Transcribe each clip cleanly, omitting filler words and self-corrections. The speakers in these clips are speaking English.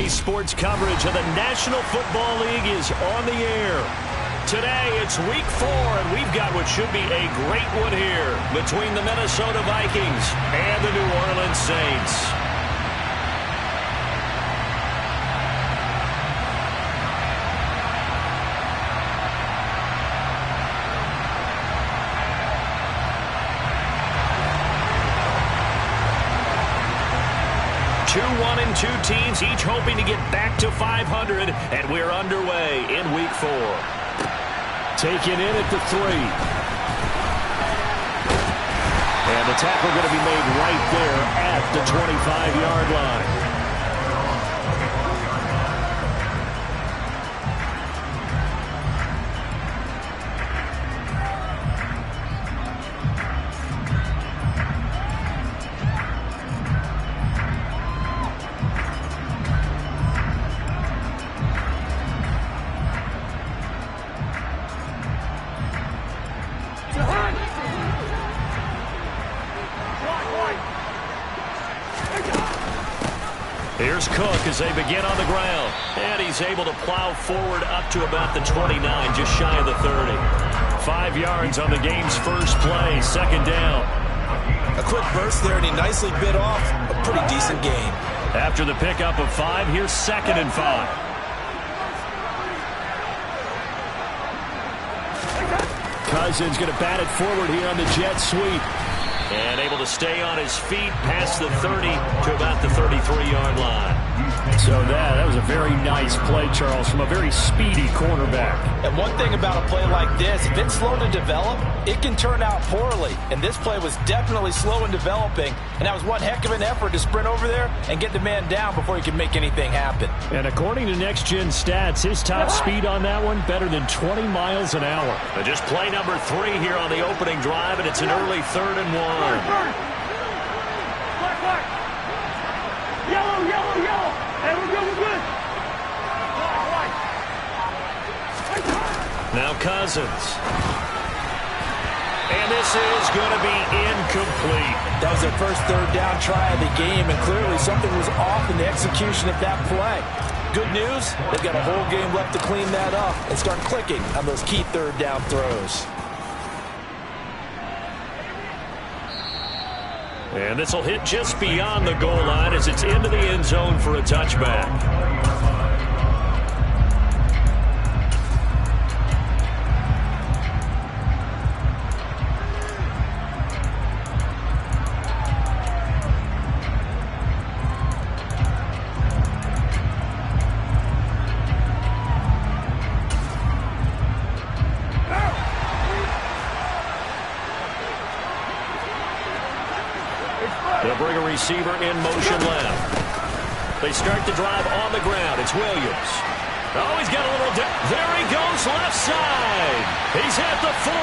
Sports coverage of the National Football League is on the air. Today, it's Week 4, and we've got what should be a great one here between the Minnesota Vikings and the New Orleans Saints. Two 1-2 teams, each hoping to get back to 500, and we're underway in Week 4. Taken in at the 3. And the tackle going to be made right there at the 25-yard line. Here's Cook as they begin on the ground. And he's able to plow forward up to about the 29, just shy of the 30. 5 yards on the game's first play, second down. A quick burst there, and he nicely bit off a pretty decent gain. After the pickup of 5, here's 2nd and 5. Cousins going to bat it forward here on the jet sweep. And able to stay on his feet past the 30 to about the 33-yard line. So that was a very nice play, Charles, from a very speedy cornerback. And one thing about a play like this, if it's slow to develop, it can turn out poorly. And this play was definitely slow in developing. And that was one heck of an effort to sprint over there and get the man down before he could make anything happen. And according to Next Gen Stats, his top speed on that one, better than 20 miles an hour. But just play number 3 here on the opening drive, and it's an early 3rd and 1. Black. Yellow. Hey, we're good. White. Now Cousins. And this is going to be incomplete. That was their first 3rd down try of the game, and clearly something was off in the execution of that play. Good news, they've got a whole game left to clean that up and start clicking on those key 3rd down throws. And this will hit just beyond the goal line as it's into the end zone for a touchback. They'll bring a receiver in motion left. They start the drive on the ground. It's Williams. Oh, he's got a little... There he goes, left side. He's at the 40,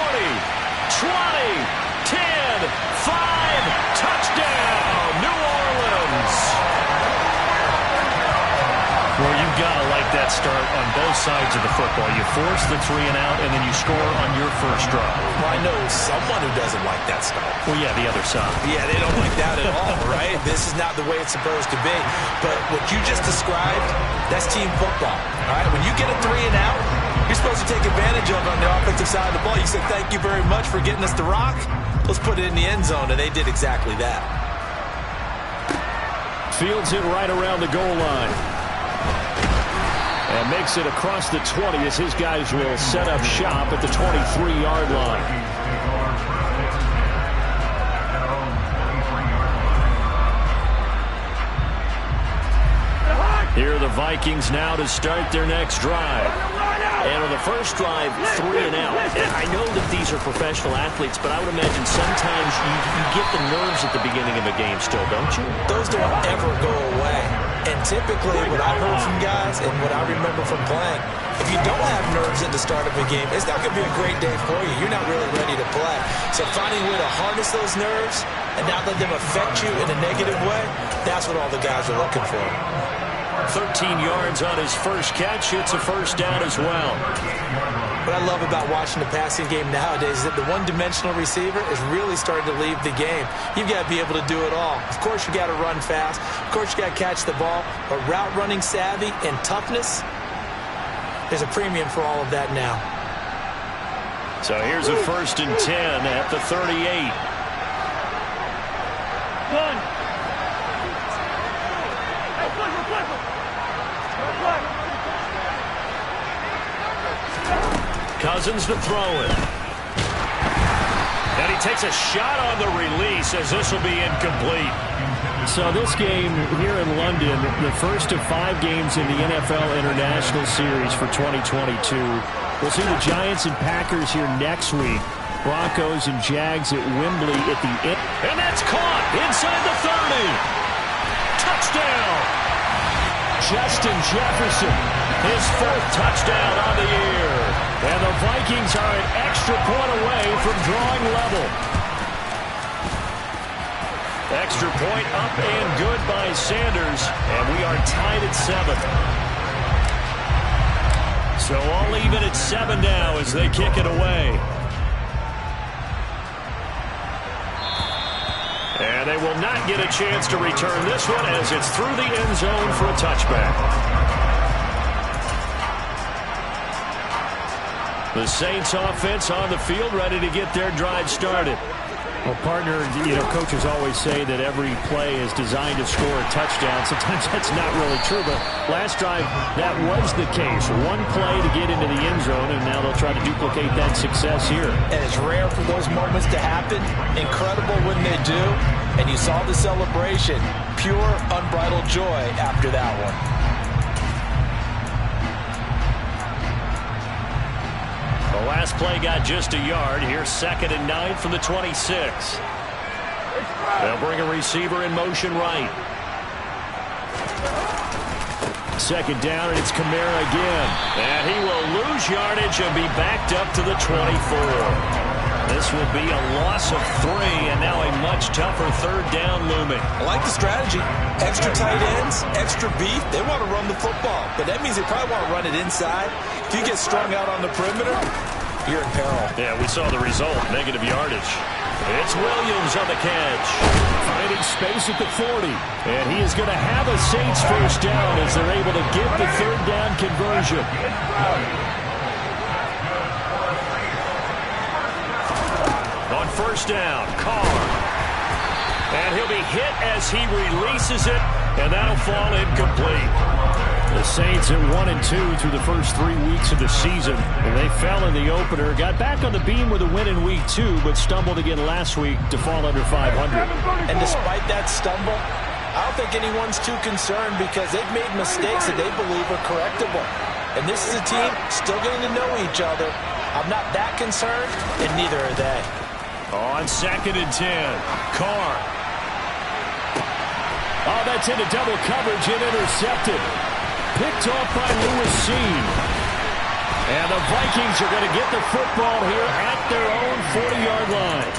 20, 10, 5. Touchdown, New Orleans. Well, you've got to like that start on both sides of the football. You force the 3 and out, and then you score on your first drive. Well, I know someone who doesn't like that start. Well, yeah, the other side. Yeah, they don't like that at all, right? This is not the way it's supposed to be. But what you just described, that's team football, all right? When you get a 3 and out, you're supposed to take advantage of it on the offensive side of the ball. You said, thank you very much for getting us the rock. Let's put it in the end zone, and they did exactly that. Fields it right around the goal line. And makes it across the 20 as his guys will set up shop at the 23-yard line. Here are the Vikings now to start their next drive. And on the first drive, 3 and out. And I know that these are professional athletes, but I would imagine sometimes you get the nerves at the beginning of a game still, don't you? Those don't ever go away. And typically, what I've heard from guys and what I remember from playing, if you don't have nerves at the start of a game, it's not going to be a great day for you. You're not really ready to play. So finding a way to harness those nerves and not let them affect you in a negative way, that's what all the guys are looking for. 13 yards on his first catch. It's a first down as well. What I love about watching the passing game nowadays is that the one-dimensional receiver is really starting to leave the game. You've got to be able to do it all. Of course, you got to run fast. Of course, you got to catch the ball. But route running savvy and toughness, there's a premium for all of that now. So here's a 1st and 10 at the 38. One. Cousins to throw it. And he takes a shot on the release as this will be incomplete. So this game here in London, the first of 5 games in the NFL International Series for 2022. We'll see the Giants and Packers here next week. Broncos and Jags at Wembley at the end. And that's caught inside the 30. Touchdown. Justin Jefferson, his 4th touchdown on the year. And the Vikings are an extra point away from drawing level. Extra point up and good by Sanders. And we are tied at 7. So all even at 7 now as they kick it away. And they will not get a chance to return this one as it's through the end zone for a touchback. The Saints offense on the field ready to get their drive started. Well, partner, coaches always say that every play is designed to score a touchdown. Sometimes that's not really true, but last drive, that was the case. One play to get into the end zone, and now they'll try to duplicate that success here. And it's rare for those moments to happen. Incredible when they do. And you saw the celebration. Pure, unbridled joy after that one. The last play got just a yard. Here's 2nd and 9 from the 26. They'll bring a receiver in motion right. 2nd down, and it's Kamara again. And he will lose yardage and be backed up to the 24. This will be a loss of 3, and now a much tougher 3rd down looming. I like the strategy. Extra tight ends, extra beef. They want to run the football, but that means they probably want to run it inside. If you get strung out on the perimeter, you're in peril. Yeah, we saw the result, negative yardage. It's Williams on the catch. Finding space at the 40. And he is going to have a Saints first down as they're able to get the 3rd down conversion. On 1st down, Carr. And he'll be hit as he releases it, and that'll fall incomplete. The Saints at 1-2 through the first 3 weeks of the season. And they fell in the opener, got back on the beam with a win in week 2, but stumbled again last week to fall under 500. And despite that stumble, I don't think anyone's too concerned because they've made mistakes that they believe are correctable. And this is a team still getting to know each other. I'm not that concerned, and neither are they. On 2nd and 10, Carr. Oh, that's into double coverage and intercepted. Picked off by Lewis Seen. And the Vikings are going to get the football here at their own 40-yard line.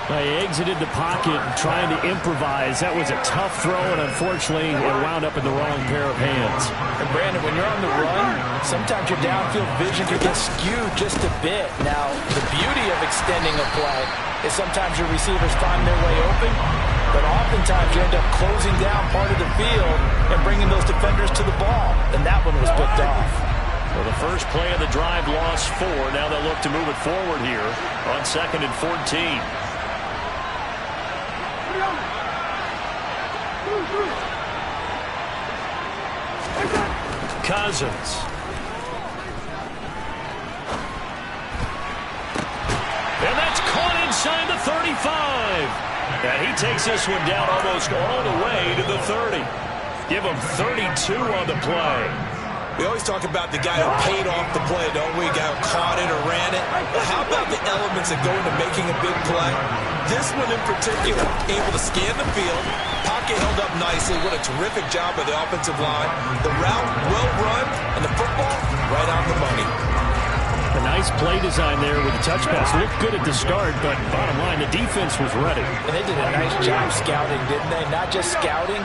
They exited the pocket trying to improvise. That was a tough throw, and unfortunately, it wound up in the wrong pair of hands. And Brandon, when you're on the run, sometimes your downfield vision can get skewed just a bit. Now, the beauty of extending a play is sometimes your receivers find their way open, but oftentimes you end up closing down part of the field and bringing those defenders to the ball, and that one was picked off. Well, the first play of the drive lost 4. Now they'll look to move it forward here on 2nd and 14. Cousins. And that's caught inside the 35. And he takes this one down almost all the way to the 30. Give him 32 on the play. We always talk about the guy who paid off the play, don't we? Guy who caught it or ran it. But how about the elements that go into making a big play? This one in particular, able to scan the field, pocket held up nicely. What a terrific job by the offensive line. The route well run, and the football right on the money. A nice play design there with the touch pass. Looked good at the start, but bottom line, the defense was ready. And they did a nice job scouting, didn't they? Not just scouting,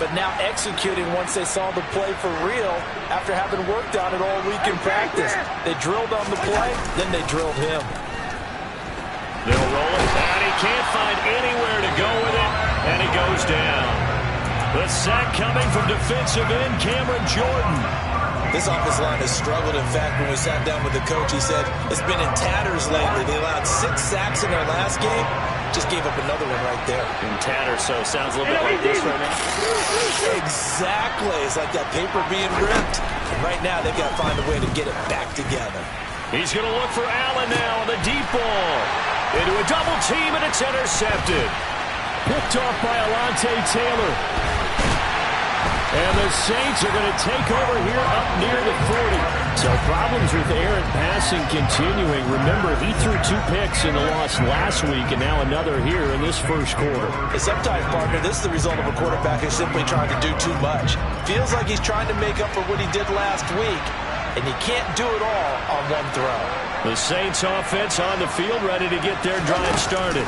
but now executing once they saw the play for real after having worked on it all week in practice. They drilled on the play, then they drilled him. They'll roll it, and he can't find anywhere to go with it, and he goes down. The sack coming from defensive end Cameron Jordan. This offensive line has struggled. In fact, when we sat down with the coach, he said it's been in tatters lately. They allowed 6 sacks in their last game. Just gave up another one right there. In tatters, so it sounds a little bit like this right now. Exactly. It's like that paper being ripped. And right now, they've got to find a way to get it back together. He's going to look for Allen now on the deep ball. Into a double team, and it's intercepted. Picked off by Alontae Taylor. And the Saints are going to take over here up near the 40. So problems with errant passing continuing. Remember, he threw 2 picks in the loss last week, and now another here in this first quarter. And sometimes, partner, this is the result of a quarterback who's simply trying to do too much. Feels like he's trying to make up for what he did last week, and he can't do it all on one throw. The Saints offense on the field, ready to get their drive started.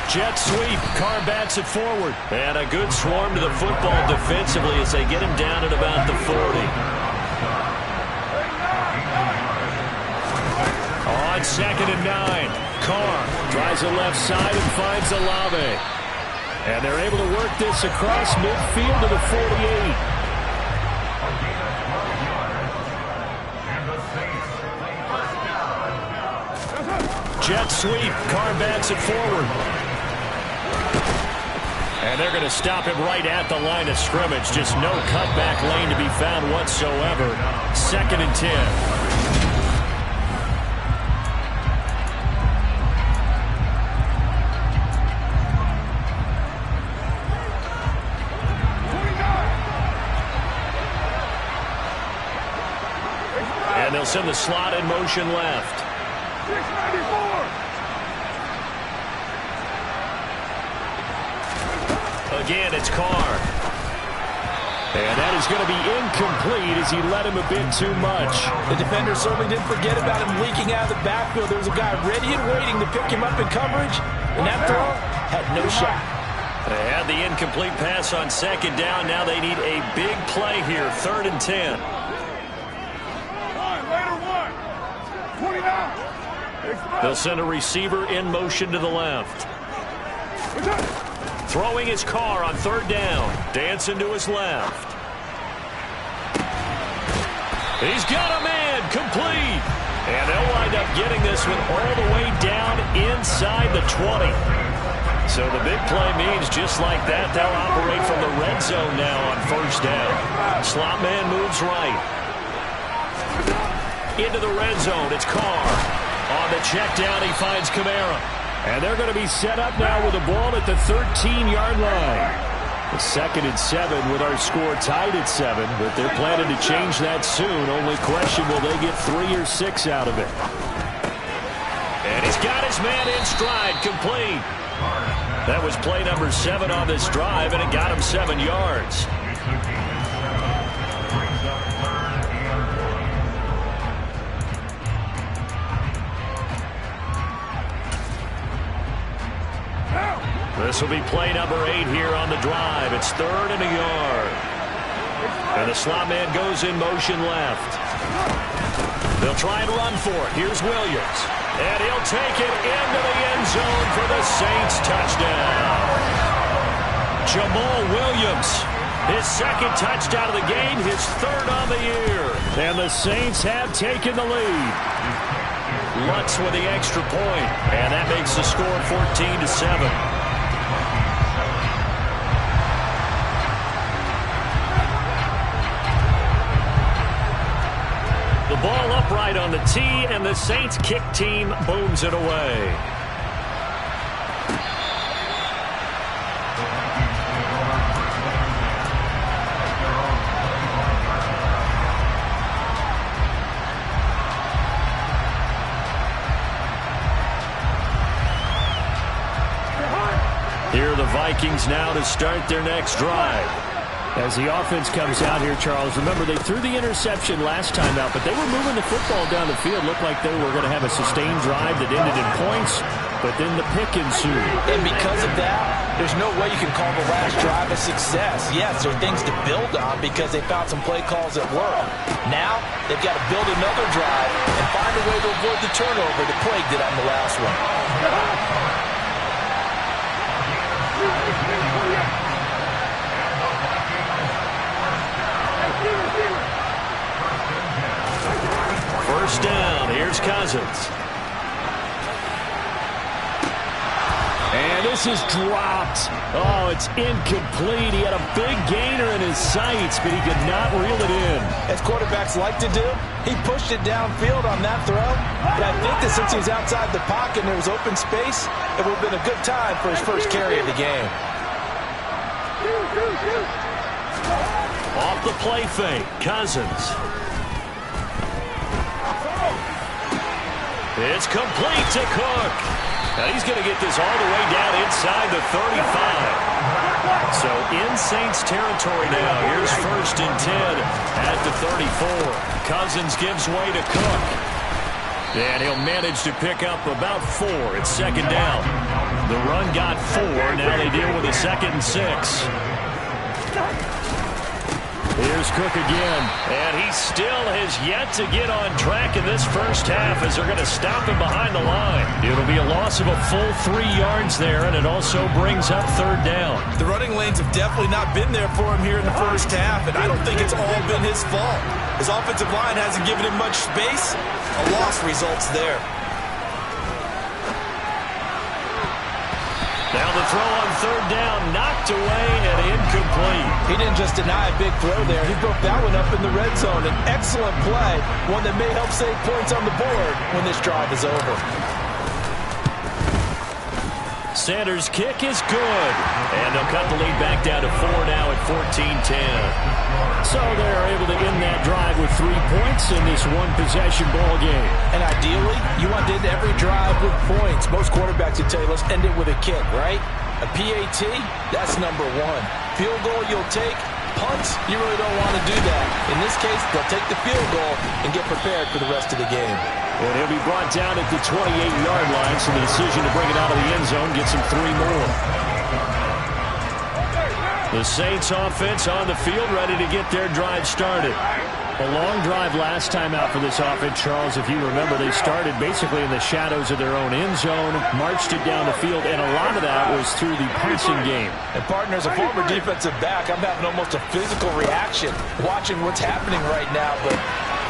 Jet sweep, Carr bats it forward. And a good swarm to the football defensively as they get him down at about the 40. On 2nd and 9, Carr tries the left side and finds Olave. And they're able to work this across midfield to the 48. Jet sweep, Carr bats it forward. And they're going to stop him right at the line of scrimmage. Just no cutback lane to be found whatsoever. 2nd and 10. And they'll send the slot in motion left. 694. Again, it's Carr. And that is going to be incomplete as he led him a bit too much. The defender certainly didn't forget about him leaking out of the backfield. There was a guy ready and waiting to pick him up in coverage, and that throw had no shot. They had the incomplete pass on 2nd down. Now they need a big play here, 3rd and 10. They'll send a receiver in motion to the left. Throwing his Carr on 3rd down. Dancing to his left. He's got a man, complete. And they'll wind up getting this one all the way down inside the 20. So the big play means just like that, they'll operate from the red zone now on 1st down. Slot man moves right. Into the red zone, it's Carr. On the check down, he finds Kamara. And they're going to be set up now with the ball at the 13-yard line. The 2nd and 7 with our score tied at 7, but they're planning to change that soon. Only question, will they get 3 or 6 out of it? And he's got his man in stride, complete. That was play number 7 on this drive, and it got him 7 yards. This will be play number 8 here on the drive. It's 3rd and a yard. And the slot man goes in motion left. They'll try and run for it. Here's Williams. And he'll take it into the end zone for the Saints touchdown. Jamal Williams, his 2nd touchdown of the game, his 3rd on the year. And the Saints have taken the lead. Lutz with the extra point. And that makes the score 14-7. The ball upright on the tee, and the Saints kick team booms it away. Here are the Vikings now to start their next drive. As the offense comes out here, Charles, remember they threw the interception last time out, but they were moving the football down the field. Looked like they were going to have a sustained drive that ended in points. but then the pick ensued. And because of that, there's no way you can call the last drive a success. Yes, there are things to build on because they found some play calls that work. Now, they've got to build another drive and find a way to avoid the turnover that plagued it on the last one. First down, here's Cousins. And this is dropped. Oh, it's incomplete. He had a big gainer in his sights, but he could not reel it in. As quarterbacks like to do, he pushed it downfield on that throw. But I think that since he was outside the pocket and there was open space, it would have been a good time for his first carry of the game. Off the play fake, Cousins. It's complete to Cook. Now he's going to get this all the way down inside the 35. So in Saints territory now. Here's 1st and 10 at the 34. Cousins gives way to Cook. And he'll manage to pick up about 4. It's 2nd down. The run got 4. Now they deal with a 2nd and 6. Here's Cook again, and he still has yet to get on track in this first half as they're going to stop him behind the line. It'll be a loss of a full 3 yards there, and it also brings up 3rd down. The running lanes have definitely not been there for him here in the first half, and I don't think it's all been his fault. His offensive line hasn't given him much space. A loss results there. Now the throw on 3rd down, knocked away and incomplete. He didn't just deny a big throw there. He broke that one up in the red zone. An excellent play, one that may help save points on the board when this drive is over. Sanders' kick is good. And they'll cut the lead back down to 4 now at 14-10. So they're able to end that drive with 3 points in this one-possession ball game. And ideally, you want to end every drive with points. Most quarterbacks would tell you, let's end it with a kick, right? A PAT, that's number 1. Field goal you'll take. Punts, you really don't want to do that. In this case, they'll take the field goal and get prepared for the rest of the game. And he'll be brought down at the 28-yard line, so the decision to bring it out of the end zone gets him 3 more. The Saints offense on the field, ready to get their drive started. A long drive last time out for this offense, Charles. If you remember, they started basically in the shadows of their own end zone, marched it down the field, and a lot of that was through the passing game. And, partner, as a former defensive back, I'm having almost a physical reaction watching what's happening right now. But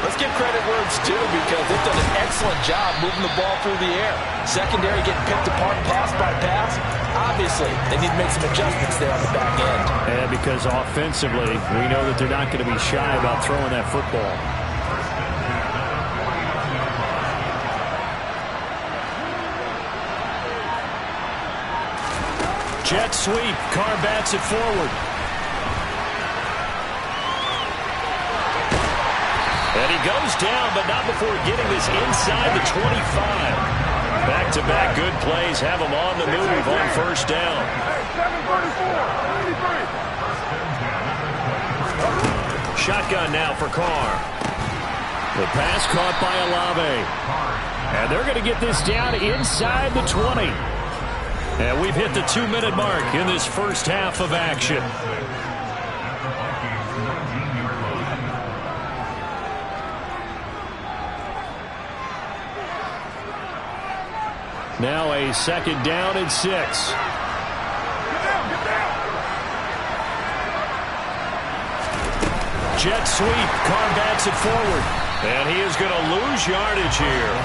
let's give credit where it's due because they've done an excellent job moving the ball through the air. Secondary getting picked apart pass by pass. Obviously, they need to make some adjustments there on the back end. And because offensively, we know that they're not going to be shy about throwing that football. Jet sweep. Carr bats it forward. And he goes down, but not before getting this inside the 25. Back-to-back good plays have him on the move on 1st down. Shotgun now for Carr. The pass caught by Olave. And they're going to get this down inside the 20. And we've hit the 2-minute mark in this first half of action. Now a 2nd down and 6. Jet sweep. Carr bats it forward. And he is going to lose yardage here.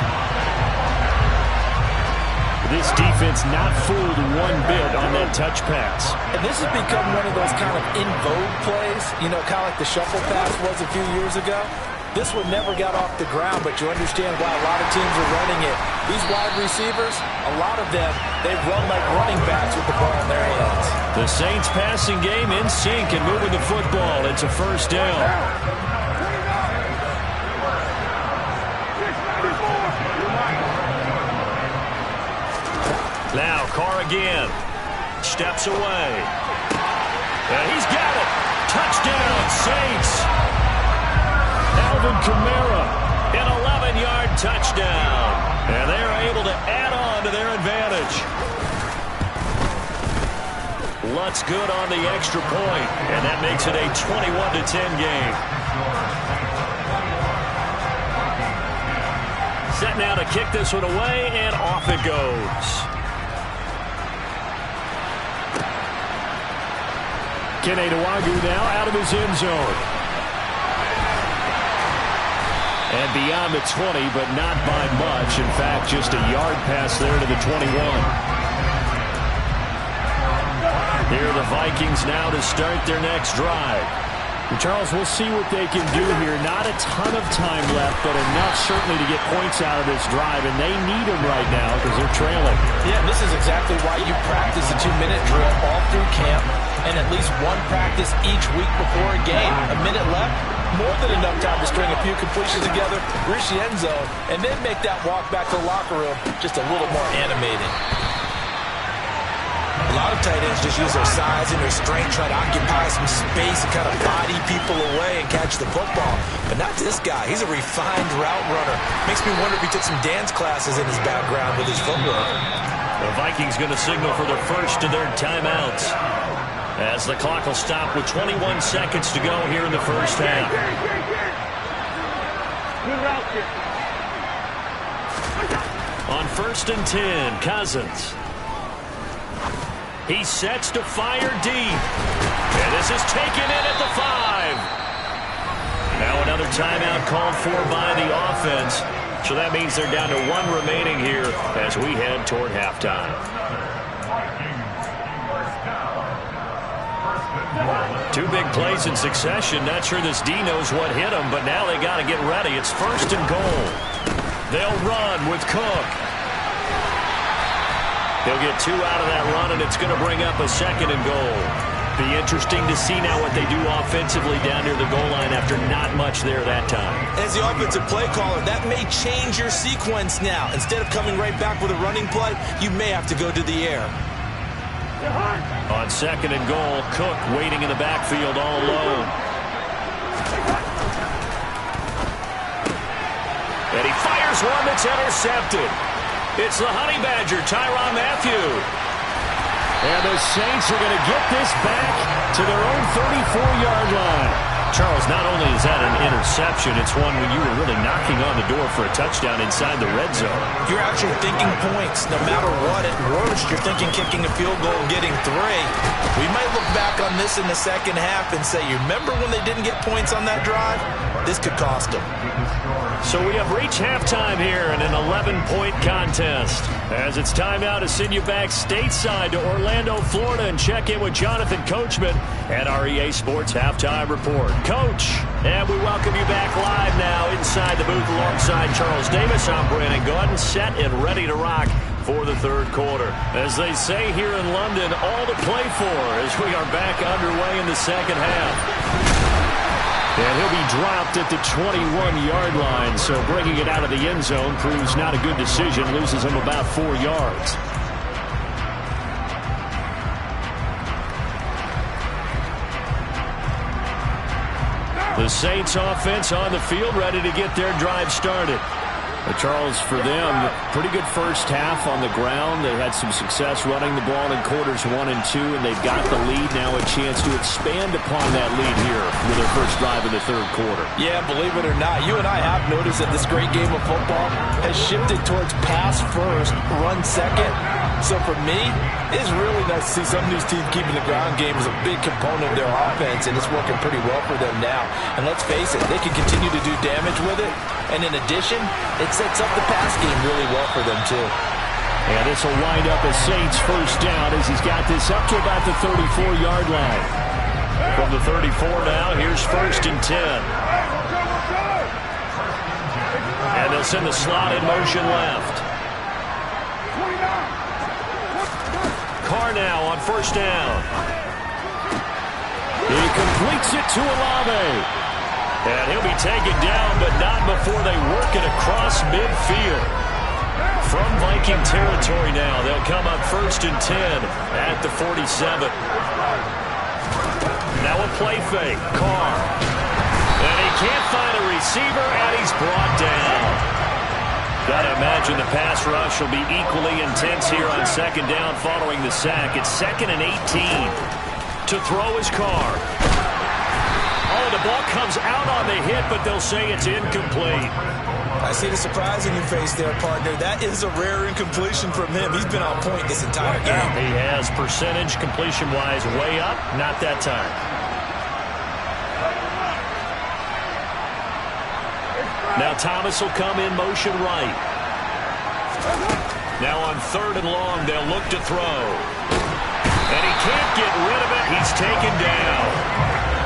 This defense not fooled one bit on that touch pass. And this has become one of those kind of in vogue plays, you know, kind of like the shuffle pass was a few years ago. This one never got off the ground, but you understand why a lot of teams are running it. These wide receivers, a lot of them, they run like running backs with the ball in their hands. The Saints passing game in sync and moving the football. It's a 1st down. Now Carr again. Steps away. And he's got it. Touchdown, Saints. Alvin Kamara, an 11-yard touchdown. And they're able to add on run to their advantage. Lutz good on the extra point, and that makes it a 21-10 game. Set now to kick this one away, and off it goes. Keneduagu now out of his end zone. And beyond the 20, but not by much. In fact, just a yard pass there to the 21. Here are the Vikings now to start their next drive. Charles, we'll see what they can do here. Not a ton of time left, but enough certainly to get points out of this drive, and they need them right now because they're trailing. Yeah, this is exactly why you practice a 2-minute drill all through camp and at least one practice each week before a game. A minute left, more than enough time to string a few completions together, reach the end zone, and then make that walk back to the locker room just a little more animated. A lot of tight ends just use their size and their strength, try to occupy some space and kind of body people away and catch the football. But not this guy. He's a refined route runner. Makes me wonder if he took some dance classes in his background with his footwork. The Vikings going to signal for the first of their timeouts, as the clock will stop with 21 seconds to go here in the first half. On 1st and 10, Cousins. He sets to fire deep. And this is taken in at the 5. Now another timeout called for by the offense. So that means they're down to 1 remaining here as we head toward halftime. Two big plays in succession. Not sure this D knows what hit him, but now they got to get ready. It's 1st and goal. They'll run with Cook. He'll get 2 out of that run, and it's going to bring up a 2nd and goal. Be interesting to see now what they do offensively down near the goal line after not much there that time. As the offensive play caller, that may change your sequence now. Instead of coming right back with a running play, you may have to go to the air. On 2nd and goal, Cook waiting in the backfield all alone. And he fires one that's intercepted. It's the Honey Badger, Tyrann Mathieu. And the Saints are going to get this back to their own 34-yard line. Charles, not only is that an interception, it's one when you were really knocking on the door for a touchdown inside the red zone. You're actually thinking points. No matter what, at worst, you're thinking kicking a field goal and getting 3. We might look back on this in the second half and say, you remember when they didn't get points on that drive? This could cost them. So we have reached halftime here in an 11-point contest. As it's time now to send you back stateside to Orlando, Florida, and check in with Jonathan Coachman at our EA Sports Halftime Report. Coach, and we welcome you back live now inside the booth alongside Charles Davis. I'm Brandon Gaudin, set and ready to rock for the 3rd quarter. As they say here in London, all to play for as we are back underway in the 2nd half. And he'll be dropped at the 21-yard line, so bringing it out of the end zone proves not a good decision, loses him about 4 yards. The Saints offense on the field, ready to get their drive started. Charles, for them, pretty good first half on the ground. They had some success running the ball in quarters 1 and 2, and they've got the lead now, a chance to expand upon that lead here with their first drive in the 3rd quarter. Yeah, believe it or not, you and I have noticed that this great game of football has shifted towards pass first, run second. So for me, it's really nice to see some of these teams keeping the ground game as a big component of their offense, and it's working pretty well for them now. And let's face it, they can continue to do damage with it. And in addition, it sets up the pass game really well for them, too. And this will wind up a Saints first down as he's got this up to about the 34-yard line. From the 34 now, here's 1st and 10. And they'll send the slot in motion left. Carr now on 1st down. He completes it to Olave. And he'll be taken down, but not before they work it across midfield. From Viking territory now, they'll come up 1st and 10 at the 47. Now a play fake. Carr. And he can't find a receiver, and he's brought down. Got to imagine the pass rush will be equally intense here on second down following the sack. It's 2nd and 18. To throw his Carr. Oh, the ball comes out on the hit, but they'll say it's incomplete. I see the surprise in your face there, partner. That is a rare incompletion from him. He's been on point this entire game. He has percentage completion-wise way up. Not that time. Now Thomas will come in motion right. Now on 3rd and long, they'll look to throw. And he can't get rid of it. He's taken down.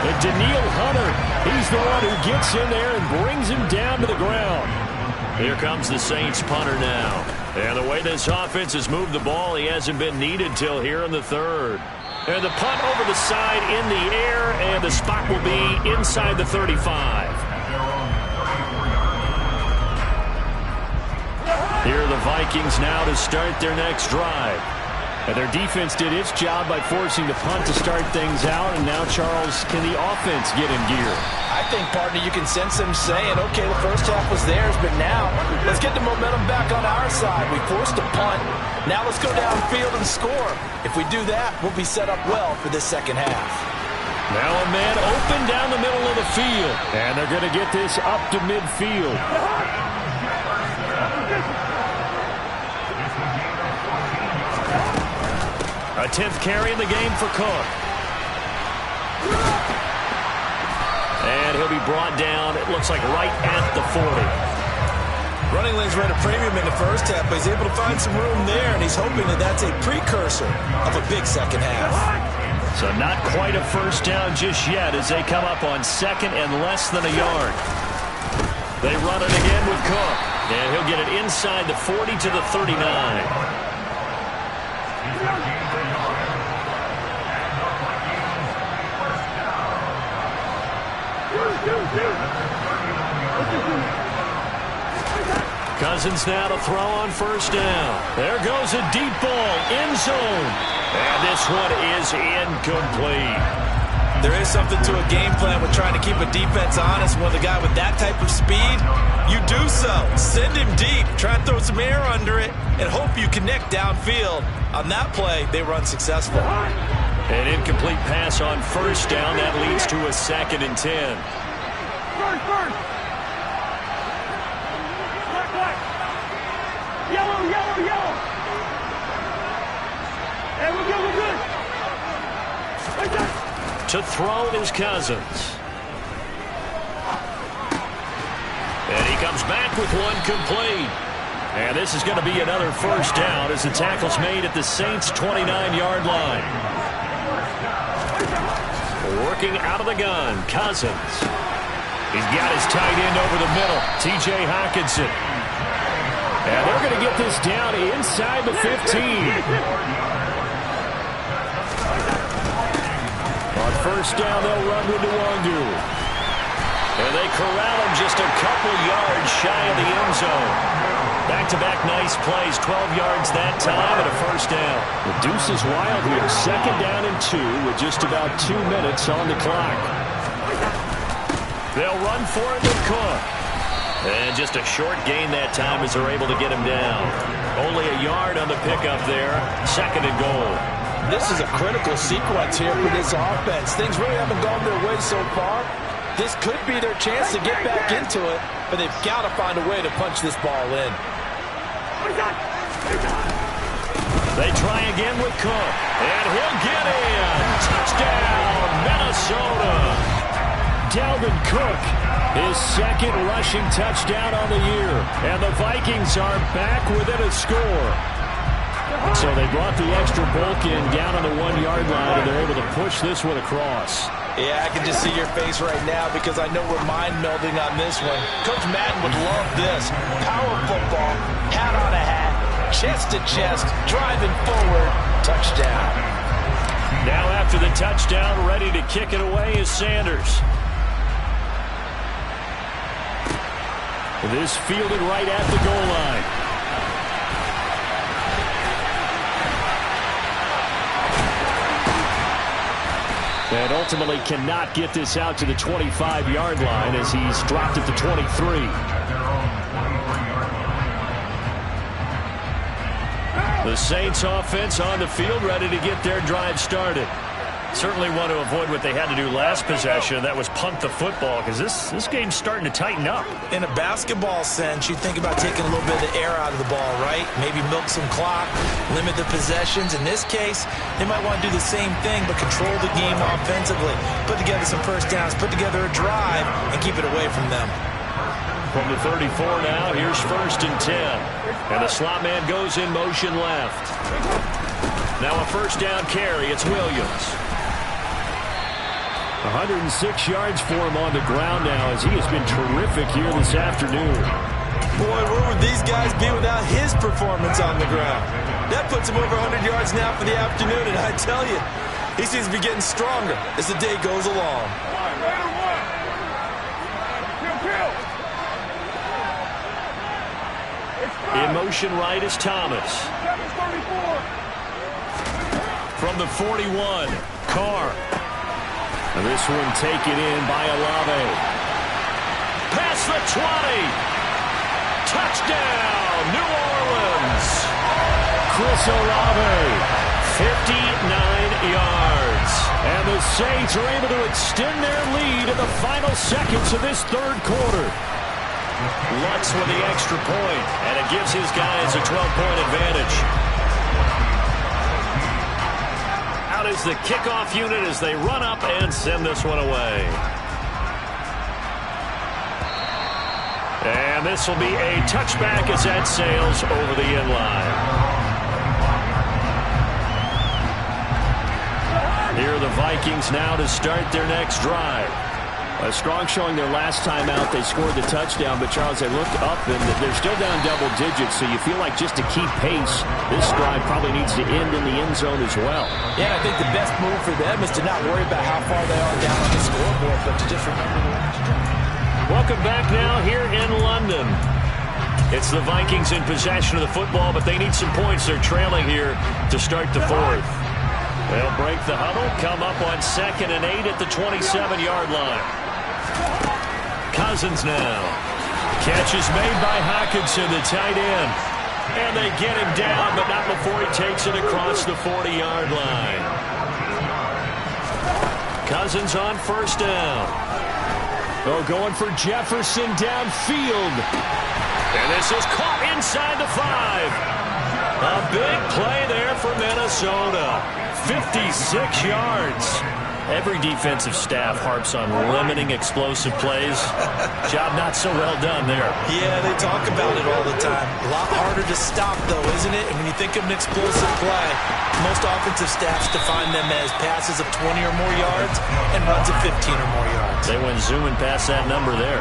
And Daniil Hunter, he's the one who gets in there and brings him down to the ground. Here comes the Saints punter now. And the way this offense has moved the ball, he hasn't been needed till here in the 3rd. And the punt over the side in the air, and the spot will be inside the 35. Here are the Vikings now to start their next drive. And their defense did its job by forcing the punt to start things out. And now, Charles, can the offense get in gear? I think, partner, you can sense them saying, okay, the first half was theirs, but now let's get the momentum back on our side. We forced a punt. Now let's go downfield and score. If we do that, we'll be set up well for this second half. Now a man open down the middle of the field. And they're going to get this up to midfield. A 10th carry in the game for Cook. And he'll be brought down, it looks like right at the 40. Running lanes ran a premium in the first half, but he's able to find some room there, and he's hoping that that's a precursor of a big second half. So not quite a first down just yet as they come up on 2nd and less than a yard. They run it again with Cook. And he'll get it inside the 40 to the 39. Cousins now to throw on first down. There goes a deep ball, end zone. And this one is incomplete. There is something to a game plan with trying to keep a defense honest. When the guy with that type of speed, you do so. Send him deep, try and throw some air under it, and hope you connect downfield. On that play, they run successful. An incomplete pass on first down. That leads to a 2nd and 10. First. Black. Yellow. Hey, we're good. Right there. To throw is Cousins. And he comes back with one complete. And this is going to be another first down as the tackle's made at the Saints' 29-yard line. Working out of the gun, Cousins. He's got his tight end over the middle, T.J. Hockenson. And they're going to get this down inside the 15. On first down, they'll run with Nwangu. And they corral him just a couple yards shy of the end zone. Back-to-back nice plays, 12 yards that time and a first down. The deuce is wild here. 2nd down and 2 with just about 2 minutes on the clock. They'll run for it with Cook. And just a short gain that time as they're able to get him down. Only a yard on the pickup there. 2nd and goal. This is a critical sequence here for this offense. Things really haven't gone their way so far. This could be their chance to get back into it, but they've got to find a way to punch this ball in. They try again with Cook, and he'll get in. Touchdown, Minnesota. Dalvin Cook, his 2nd rushing touchdown on the year, and the Vikings are back within a score. So they brought the extra bulk in down on the 1-yard line, and they're able to push this one across. Yeah, I can just see your face right now because I know we're mind-melding on this one. Coach Madden would love this. Power football, hat on a hat, chest to chest, driving forward, touchdown. Now after the touchdown, ready to kick it away is Sanders. This fielded right at the goal line. And ultimately cannot get this out to the 25-yard line as he's dropped at the 23. The Saints offense on the field, ready to get their drive started. Certainly want to avoid what they had to do last possession. That was punt the football, because this game's starting to tighten up. In a basketball sense, you think about taking a little bit of the air out of the ball, right? Maybe milk some clock, limit the possessions. In this case, they might want to do the same thing, but control the game offensively. Put together some first downs, put together a drive, and keep it away from them. From the 34 now, here's 1st and 10. And the slot man goes in motion left. Now a first down carry. It's Williams. 106 yards for him on the ground now, as he has been terrific here this afternoon. Boy, where would these guys be without his performance on the ground? That puts him over 100 yards now for the afternoon, and I tell you, he seems to be getting stronger as the day goes along. In motion right is Thomas. From the 41, Carr. And this one taken in by Olave. Past the 20. Touchdown, New Orleans. Chris Olave. 59 yards. And the Saints are able to extend their lead in the final seconds of this third quarter. Lutz with the extra point, and it gives his guys a 12-point advantage. Out is the kickoff unit as they run up and send this one away. And this will be a touchback as that sails over the end line. Here are the Vikings now to start their next drive. A strong showing their last time out. They scored the touchdown, but Charles, they looked up and they're still down double digits, so you feel like just to keep pace, this drive probably needs to end in the end zone as well. Yeah, I think the best move for them is to not worry about how far they are down on the scoreboard, but to just remember the last drive. Welcome back now here in London. It's the Vikings in possession of the football, but they need some points. They're trailing here to start the fourth. They'll break the huddle, come up on 2nd and 8 at the 27-yard line. Cousins now. Catch is made by Hawkinson, the tight end. And they get him down, but not before he takes it across the 40-yard line. Cousins on first down. Oh, going for Jefferson downfield. And this is caught inside the 5. A big play there for Minnesota. 56 yards. Every defensive staff harps on limiting explosive plays. Job not so well done there. Yeah, they talk about it all the time. A lot harder to stop, though, isn't it? And when you think of an explosive play, most offensive staffs define them as passes of 20 or more yards and runs of 15 or more yards. They went zooming past that number there.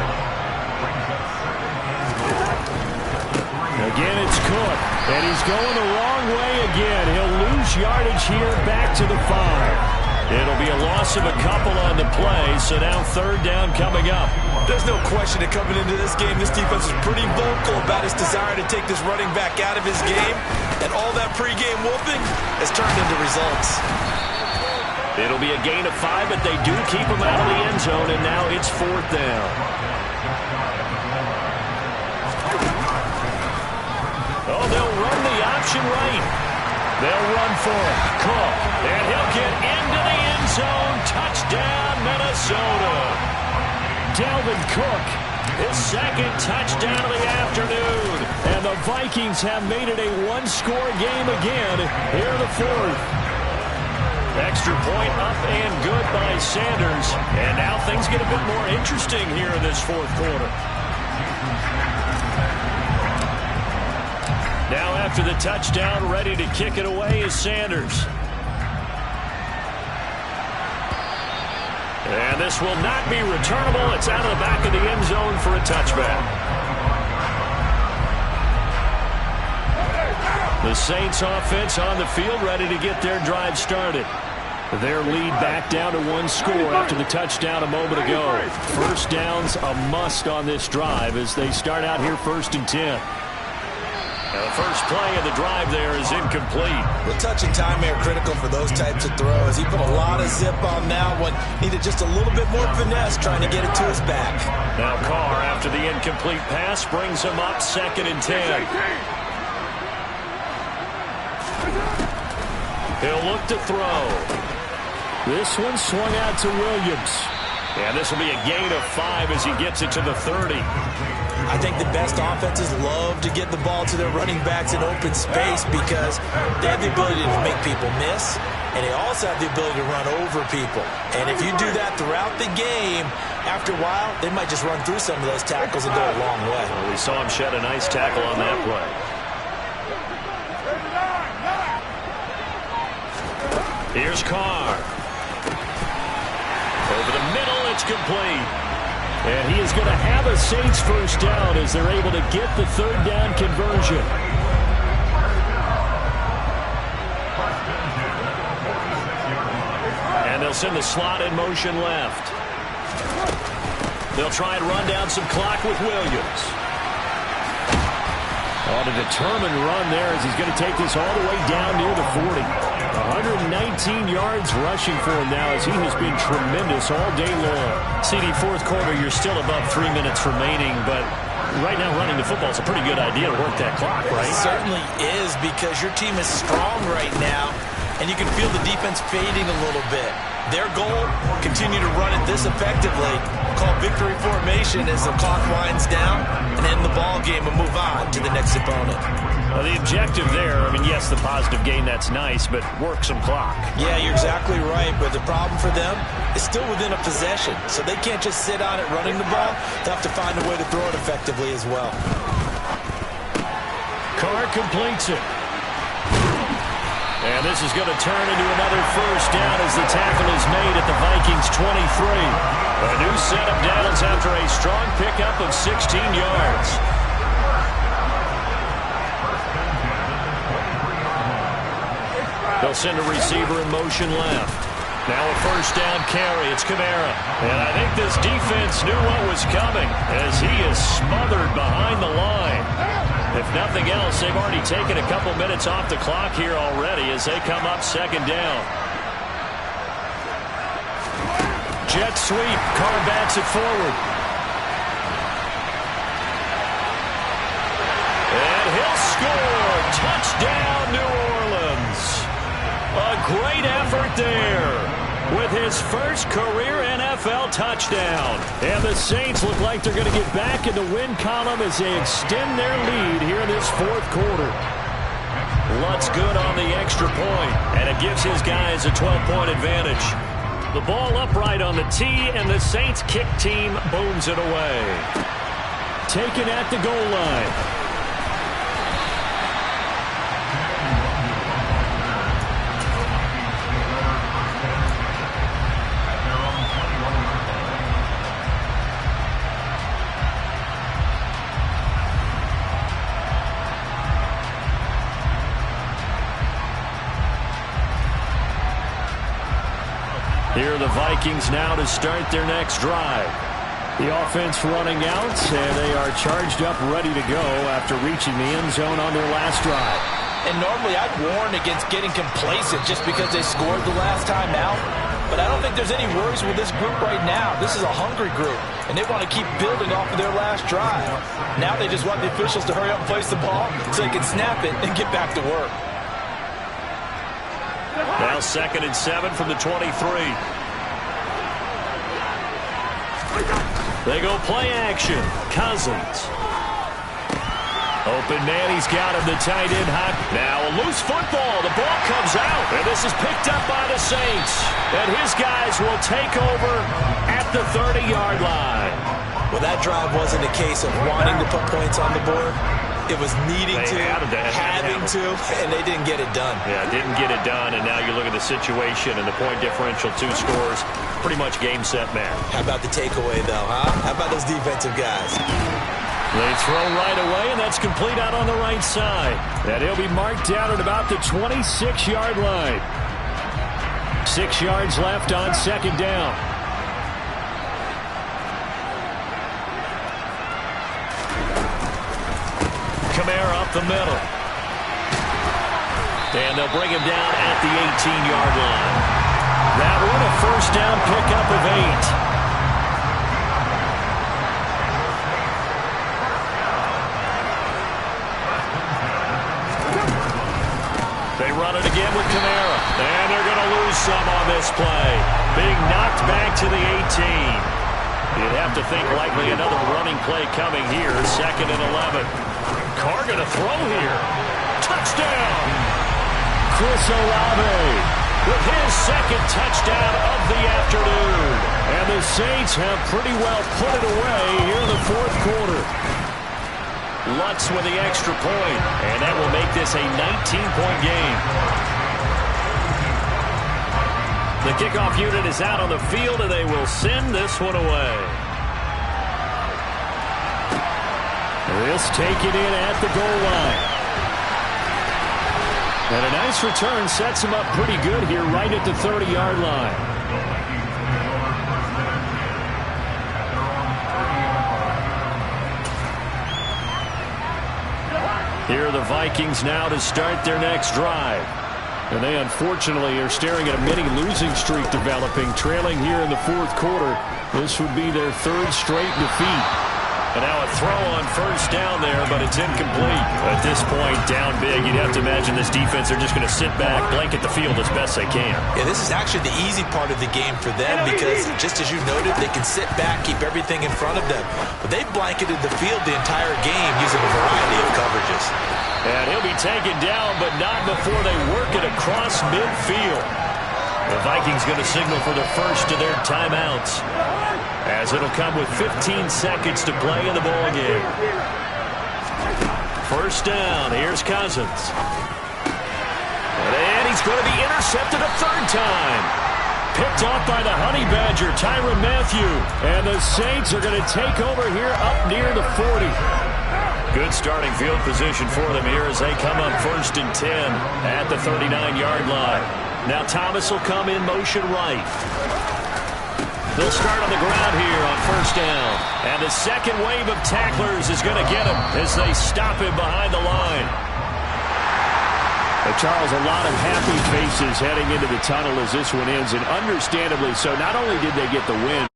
Again, it's Cook, and he's going the wrong way again. He'll lose yardage here back to the 5. It'll be a loss of a couple on the play, so now 3rd down coming up. There's no question that coming into this game, this defense is pretty vocal about its desire to take this running back out of his game, and all that pregame whooping has turned into results. It'll be a gain of 5, but they do keep him out of the end zone, and now it's 4th down. Oh, they'll run the option right. They'll run for it. Cook, and he'll get into the end zone. Touchdown, Minnesota. Dalvin Cook, his 2nd touchdown of the afternoon. And the Vikings have made it a one-score game again here in the 4th. Extra point up and good by Sanders. And now things get a bit more interesting here in this 4th quarter. Now after the touchdown, ready to kick it away is Sanders. And this will not be returnable. It's out of the back of the end zone for a touchback. The Saints offense on the field ready to get their drive started. Their lead back down to 1 score after the touchdown a moment ago. First down's a must on this drive as they start out here 1st and 10. Now the first play of the drive there is incomplete. The touch and time are critical for those types of throws. He put a lot of zip on that one. Needed just a little bit more finesse trying to get it to his back. Now Carr, after the incomplete pass, brings him up 2nd and 10. He'll look to throw. This one swung out to Williams. And this will be a gain of 5 as he gets it to the 30. I think the best offenses love to get the ball to their running backs in open space because they have the ability to make people miss, and they also have the ability to run over people. And if you do that throughout the game, after a while, they might just run through some of those tackles and go a long way. Well, we saw him shed a nice tackle on that play. Here's Carr. Over the middle, it's complete. And he is going to have a Saints first down as they're able to get the third down conversion. And they'll send the slot in motion left. They'll try and run down some clock with Williams. On a determined run there as he's going to take this all the way down near the 40. 119 yards rushing for him now as he has been tremendous all day long. CD, fourth quarter, you're still above 3 minutes remaining, but right now running the football is a pretty good idea to work that clock, right? It certainly is because your team is strong right now, and you can feel the defense fading a little bit. Their goal, continue to run it this effectively, call victory formation as the clock winds down and end the ball game and move on to the next opponent. Well, the objective there, I mean, yes, the positive gain, that's nice, but work some clock. Yeah, you're exactly right, but the problem for them is still within a possession, so they can't just sit on it running the ball. They have to find a way to throw it effectively as well. Carr completes it. And this is going to turn into another first down as the tackle is made at the Vikings 23. A new set of downs after a strong pickup of 16 yards. They'll send a receiver in motion left. Now a first down carry. It's Kamara. And I think this defense knew what was coming as he is smothered behind the line. If nothing else, they've already taken a couple minutes off the clock here already as they come up second down. Jet sweep. Carr backs it forward. And he'll score. Touchdown, New Orleans. A great effort there with his first career NFL touchdown. And the Saints look like they're going to get back in the win column as they extend their lead here in this fourth quarter. Lutt's good on the extra point, and it gives his guys a 12-point advantage. The ball upright on the tee, and the Saints kick team booms it away. Taken at the goal line. Here are the Vikings now to start their next drive. The offense running out, and they are charged up, ready to go after reaching the end zone on their last drive. And normally I'd warn against getting complacent just because they scored the last time out. But I don't think there's any worries with this group right now. This is a hungry group, and they want to keep building off of their last drive. Now they just want the officials to hurry up and place the ball so they can snap it and get back to work. Now 2nd and 7 from the 23. They go play action. Cousins. Open man, he's got him, the tight end hot. Now a loose football. The ball comes out, and this is picked up by the Saints. And his guys will take over at the 30-yard line. Well, that drive wasn't a case of wanting to put points on the board. It was needing to, having to, and they didn't get it done. Yeah, didn't get it done, and now you look at the situation and the point differential, 2 scores, pretty much game, set, match. How about the takeaway, though, huh? How about those defensive guys? They throw right away, and that's complete out on the right side. And he'll be marked down at about the 26-yard line. 6 yards left on second down. Kamara up the middle. And they'll bring him down at the 18-yard line. That one a first down pickup of 8. They run it again with Kamara. come on this play. Being knocked back to the 18. You'd have to think likely another running play coming here. 2nd and 11. Carr going to throw here. Touchdown! Chris Olave with his 2nd touchdown of the afternoon. And the Saints have pretty well put it away here in the 4th quarter. Lutz with the extra point, and that will make this a 19-point game. The kickoff unit is out on the field, and they will send this one away. This taken in at the goal line. And a nice return sets him up pretty good here right at the 30-yard line. Here are the Vikings now to start their next drive. And they unfortunately are staring at a mini losing streak developing, trailing here in the 4th quarter. This would be their 3rd straight defeat. And now a throw on 1st down there, but it's incomplete. At this point, down big, you'd have to imagine this defense are just going to sit back, blanket the field as best they can. Yeah, this is actually the easy part of the game for them because, just as you noted, they can sit back, keep everything in front of them. But they've blanketed the field the entire game using a variety of coverages. And he'll be taken down, but not before they work it across midfield. The Vikings going to signal for the first of their timeouts, as it'll come with 15 seconds to play in the ballgame. 1st down. Here's Cousins. And he's going to be intercepted a 3rd time. Picked off by the Honey Badger, Tyrann Mathieu. And the Saints are going to take over here up near the 40. Good starting field position for them here as they come up 1st and 10 at the 39-yard line. Now Thomas will come in motion right. They'll start on the ground here on 1st down. And the 2nd wave of tacklers is going to get him as they stop him behind the line. Charles, a lot of happy faces heading into the tunnel as this one ends, and understandably so. Not only did they get the win,